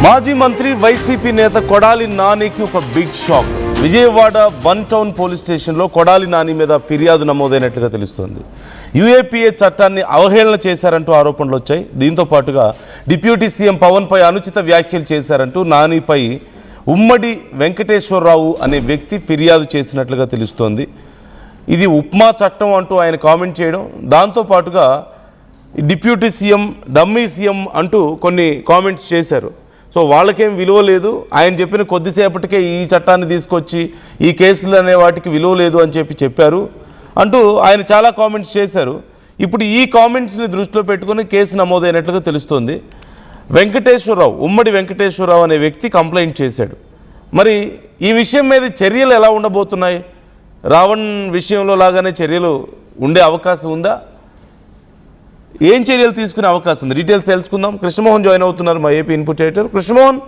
మాజీ మంత్రి వైసీపీ నేత కొడాలి నానికి ఒక big shock. Vijayawada one town police స్టేషన్లో కొడాలి నాని మీద ఫిర్యాదు నమోదైనట్లుగా తెలుస్తోంది. యూఏపీఏ చట్టాన్ని అవహేళన చేశారంటూ ఆరోపణలు వచ్చాయి. దీంతో పాటుగా డిప్యూటీ సీఎం పవన్పై అనుచిత వ్యాఖ్యలు చేశారంటూ నానిపై ఉమ్మడి వెంకటేశ్వరరావు అనే వ్యక్తి ఫిర్యాదు చేసినట్లుగా తెలుస్తోంది. ఇది ఉప్మా చట్టం అంటూ ఆయన కామెంట్ చేయడం, దాంతోపాటుగా డిప్యూటీ సీఎం డమ్మీ సీఎం అంటూ కొన్ని కామెంట్స్ చేశారు. సో వాళ్ళకేం విలువ లేదు, ఆయన చెప్పిన కొద్దిసేపటికే ఈ చట్టాన్ని తీసుకొచ్చి ఈ కేసులు అనే వాటికి విలువ లేదు అని చెప్పారు అంటూ ఆయన చాలా కామెంట్స్ చేశారు. ఇప్పుడు ఈ కామెంట్స్ని దృష్టిలో పెట్టుకుని కేసు నమోదైనట్లుగా తెలుస్తోంది. వెంకటేశ్వరరావు, ఉమ్మడి వెంకటేశ్వరరావు అనే వ్యక్తి కంప్లైంట్ చేశాడు. మరి ఈ విషయం మీద చర్యలు ఎలా ఉండబోతున్నాయి? రావణ్ విషయంలో లాగానే చర్యలు ఉండే అవకాశం ఉందా? ఏం చర్యలు తీసుకునే అవకాశం ఉంది? డీటెయిల్స్ తెలుసుకుందాం. కృష్ణమోహన్ జాయిన్ అవుతున్నారు, మా ఏపీ ఇన్పుట్ ఎడిటర్. కృష్ణమోహన్,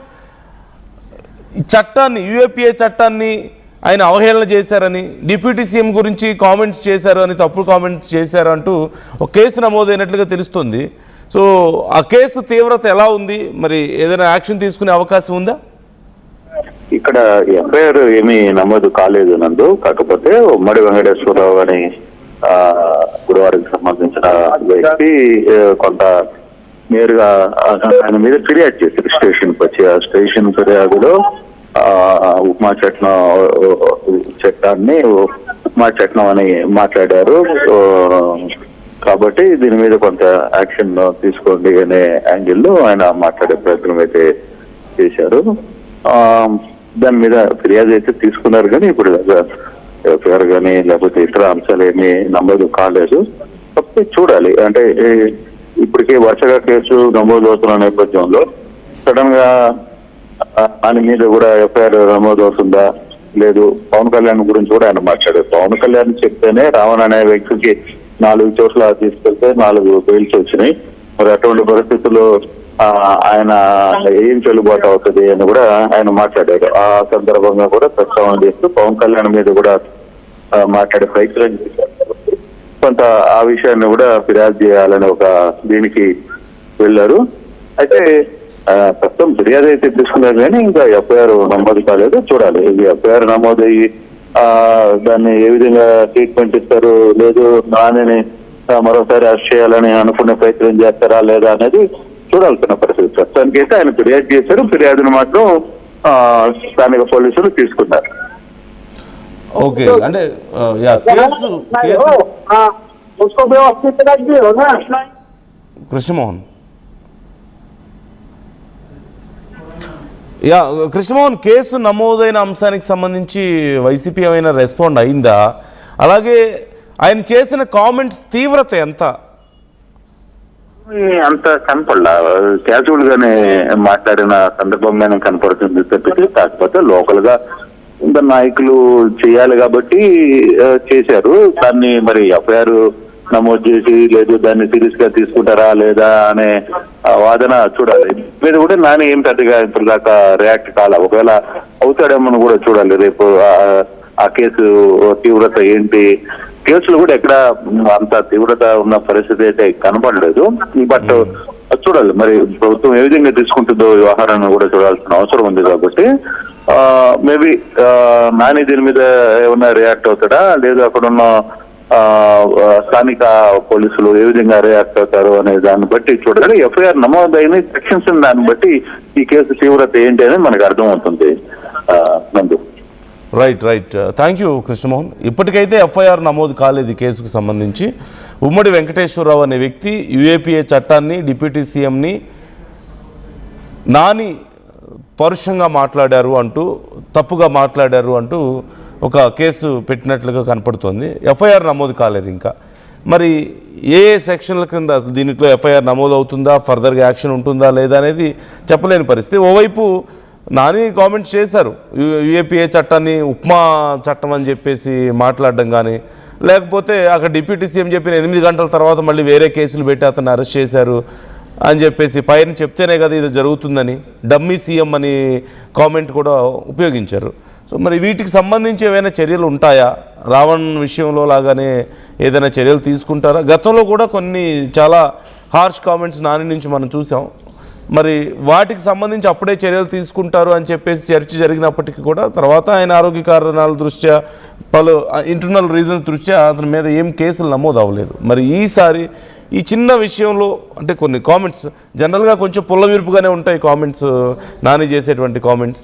ఈ చట్టాన్ని, యూఏపీఏ చట్టాన్ని ఆయన అవహేళన చేశారని, డిప్యూటీ సీఎం గురించి కామెంట్స్ చేశారు అని, తప్పుడు కామెంట్స్ చేశారు అంటూ ఒక కేసు నమోదైనట్లుగా తెలుస్తుంది. సో ఆ కేసు తీవ్రత ఎలా ఉంది? మరి ఏదైనా యాక్షన్ తీసుకునే అవకాశం ఉందా? ఇక్కడ ఎఫ్ఐఆర్ ఏమీ నమోదు కాలేదు నందు. కాకపోతే ఉమ్మడి వెంకటేశ్వరరావు అని గురువారికి సంబంధించిన వ్యక్తి కొంత నేరుగా ఆయన మీద ఫిర్యాదు చేశారు స్టేషన్కి వచ్చి. ఆ స్టేషన్ ఫిర్యాదులో ఉప్మా చట్టాన్ని ఉప్మా చట్టం అని మాట్లాడారు. కాబట్టి దీని మీద కొంత యాక్షన్ తీసుకోండి అనే యాంగిల్లో ఆయన మాట్లాడే ప్రయత్నం అయితే చేశారు. దాని మీద ఫిర్యాదు అయితే తీసుకున్నారు, కానీ ఇప్పుడు ఎఫ్ఐఆర్ కానీ లేకపోతే ఇతర అంశాలు ఏమీ నమోదు కాలేదు. కాబట్టి చూడాలి. అంటే ఇప్పటికే వరుసగా కేసు నమోదు అవుతున్న నేపథ్యంలో సడన్ గా ఆయన మీద కూడా ఎఫ్ఐఆర్ నమోదు అవుతుందా లేదు? పవన్ కళ్యాణ్ గురించి కూడా ఆయన మాట్లాడారు. పవన్ కళ్యాణ్ చెప్తేనే రావణ్ అనే వ్యక్తికి 4 చోట్ల తీసుకెళ్తే 4 బెయిల్స్ వచ్చినాయి. మరి అటువంటి పరిస్థితుల్లో ఆయన ఏం చెల్లుబాటు అవుతుంది అని కూడా ఆయన మాట్లాడారు. ఆ సందర్భంగా కూడా ప్రస్తావన చేస్తూ పవన్ కళ్యాణ్ మీద కూడా మాట్లాడే ప్రయత్నం చేశారు. కొంత ఆ విషయాన్ని కూడా ఫిర్యాదు చేయాలని ఒక దీనికి వెళ్ళారు. అయితే ప్రస్తుతం ఫిర్యాదు అయితే తీసుకున్నారు, కానీ ఇంకా ఎఫ్ఐఆర్ నమోదు కాలేదు. చూడాలి. ఇది ఎఫ్ఐఆర్ నమోదయ్యి దాన్ని ఏ విధంగా ట్రీట్మెంట్ ఇస్తారు, లేదు నాని మరోసారి అరెస్ట్ చేయాలని అనుకునే ప్రయత్నం చేస్తారా లేదా అనేది చూడాల్సిన పరిస్థితి. ప్రస్తుతానికి అయితే ఆయన ఫిర్యాదు చేశారు. ఫిర్యాదును మాత్రం స్థానిక పోలీసులు తీసుకున్నారు. ఓకే, అంటే కృష్ణమోహన్ కృష్ణమోహన్ కేసు నమోదైన అంశానికి సంబంధించి వైసీపీ ఏమైనా రెస్పాండ్ అయిందా? అలాగే ఆయన చేసిన కామెంట్స్ తీవ్రత ఎంత? అంత కనపడలా, క్యాజువల్ గానే మాట్లాడిన సందర్భంగానే కనపడుతుంది తప్పితే. కాకపోతే లోకల్ గా నాయకులు చేయాలి కాబట్టి చేశారు. దాన్ని మరి ఎఫ్ఐఆర్ నమోదు చేసి లేదు దాన్ని సీరియస్ గా తీసుకుంటారా లేదా అనే వాదన చూడాలి. మీద కూడా నాని ఏం పెద్దగా ఇప్పటిదాకా రియాక్ట్ కాల. ఒకవేళ అవుతాడేమో కూడా చూడాలి. రేపు ఆ కేసు తీవ్రత ఏంటి? కేసులు కూడా ఎక్కడ అంత తీవ్రత ఉన్న పరిస్థితి అయితే కనపడలేదు. బట్ చూడాలి మరి ప్రభుత్వం ఏ విధంగా తీసుకుంటుందో వ్యవహారాన్ని కూడా చూడాల్సిన అవసరం ఉంది. కాబట్టి మేబీ నాని దీని మీద ఏమన్నా రియాక్ట్ అవుతాడా, లేదు అక్కడున్న స్థానిక పోలీసులు ఏ విధంగా రియాక్ట్ అవుతారు అనే దాన్ని బట్టి చూడాలి. ఎఫ్ఐఆర్ నమోదైన సెక్షన్స్ దాన్ని బట్టి ఈ కేసు తీవ్రత ఏంటి అనేది మనకు అర్థమవుతుంది. నందు. రైట్. Thank you Krishnamohan. ఇప్పటికైతే ఎఫ్ఐఆర్ నమోదు కాలేదు ఈ కేసుకు సంబంధించి. ఉమ్మడి వెంకటేశ్వరరావు అనే వ్యక్తి యూఏపీఏ చట్టాన్ని, డిప్యూటీ సీఎంని నాని పరుషంగా మాట్లాడారు అంటూ, తప్పుగా మాట్లాడారు అంటూ ఒక కేసు పెట్టినట్లుగా కనపడుతోంది. ఎఫ్ఐఆర్ నమోదు కాలేదు ఇంకా. మరి ఏ సెక్షన్ల కింద అసలు దీంట్లో ఎఫ్ఐఆర్ నమోదు అవుతుందా, ఫర్దర్గా యాక్షన్ ఉంటుందా లేదా అనేది చెప్పలేని పరిస్థితి. ఓవైపు నాని కామెంట్స్ చేశారు, యూఏపీఏ చట్టాన్ని ఉప్మా చట్టం అని చెప్పేసి మాట్లాడడం కానీ, లేకపోతే అక్కడ డిప్యూటీ సీఎం చెప్పిన 8 గంటల తర్వాత మళ్ళీ వేరే కేసులు పెట్టి అతన్ని అరెస్ట్ చేశారు అని చెప్పేసి పైన చెప్తేనే కదా ఇది జరుగుతుందని డమ్మీ సీఎం అని కామెంట్ కూడా ఉపయోగించారు. సో మరి వీటికి సంబంధించి ఏమైనా చర్యలు ఉంటాయా? రావణ్ విషయంలో లాగానే ఏదైనా చర్యలు తీసుకుంటారా? గతంలో కూడా కొన్ని చాలా హార్ష్ కామెంట్స్ నాని నుంచి మనం చూసాం. మరి వాటికి సంబంధించి అప్పుడే చర్యలు తీసుకుంటారు అని చెప్పేసి చర్చ జరిగినప్పటికీ కూడా తర్వాత ఆయన ఆరోగ్య కారణాల దృష్ట్యా పలు ఇంటర్నల్ రీజన్స్ దృష్ట్యా అతని మీద ఏం కేసులు నమోదు అవ్వలేదు. మరి ఈసారి ఈ చిన్న విషయంలో అంటే కొన్ని కామెంట్స్ జనరల్గా కొంచెం పుల్లవిరుపుగానే ఉంటాయి కామెంట్స్, నాని చేసేటువంటి కామెంట్స్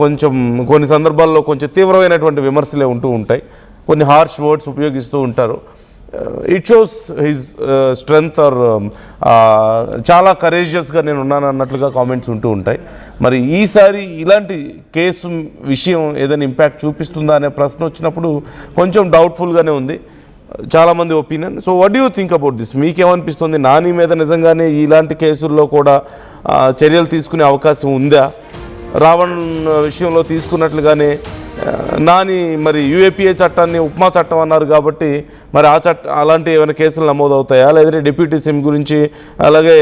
కొంచెం కొన్ని సందర్భాల్లో కొంచెం తీవ్రమైనటువంటి విమర్శలే ఉంటూ ఉంటాయి, కొన్ని హార్ష్ వర్డ్స్ ఉపయోగిస్తూ ఉంటారు. It shows his strength are చాలా కరేజియస్గా నేను ఉన్నాను అన్నట్లుగా కామెంట్స్ ఉంటూ ఉంటాయి. మరి ఈసారి ఇలాంటి కేసు విషయం ఏదైనా ఇంపాక్ట్ చూపిస్తుందా అనే ప్రశ్న వచ్చినప్పుడు కొంచెం డౌట్ఫుల్గానే ఉంది చాలామంది opinion. So what do you think about this? మీకేమనిపిస్తుంది? నాని మీద నిజంగానే ఇలాంటి కేసుల్లో కూడా చర్యలు తీసుకునే అవకాశం ఉందా? రావణ్ విషయంలో తీసుకున్నట్లుగానే నాని మరి యూఏపీఏ చట్టాన్ని ఉపమా చట్టం అన్నారు కాబట్టి మరి అలాంటి ఏమైనా కేసులు నమోదవుతాయా? లేదంటే డిప్యూటీ సీఎం గురించి అలాగే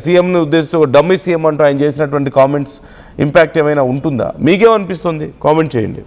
సీఎంని ఉద్దేశిస్తూ డమ్మీ సీఎం అంటూ ఆయన చేసినటువంటి కామెంట్స్ ఇంపాక్ట్ ఏమైనా ఉంటుందా? మీకేమనిపిస్తుంది? కామెంట్ చేయండి.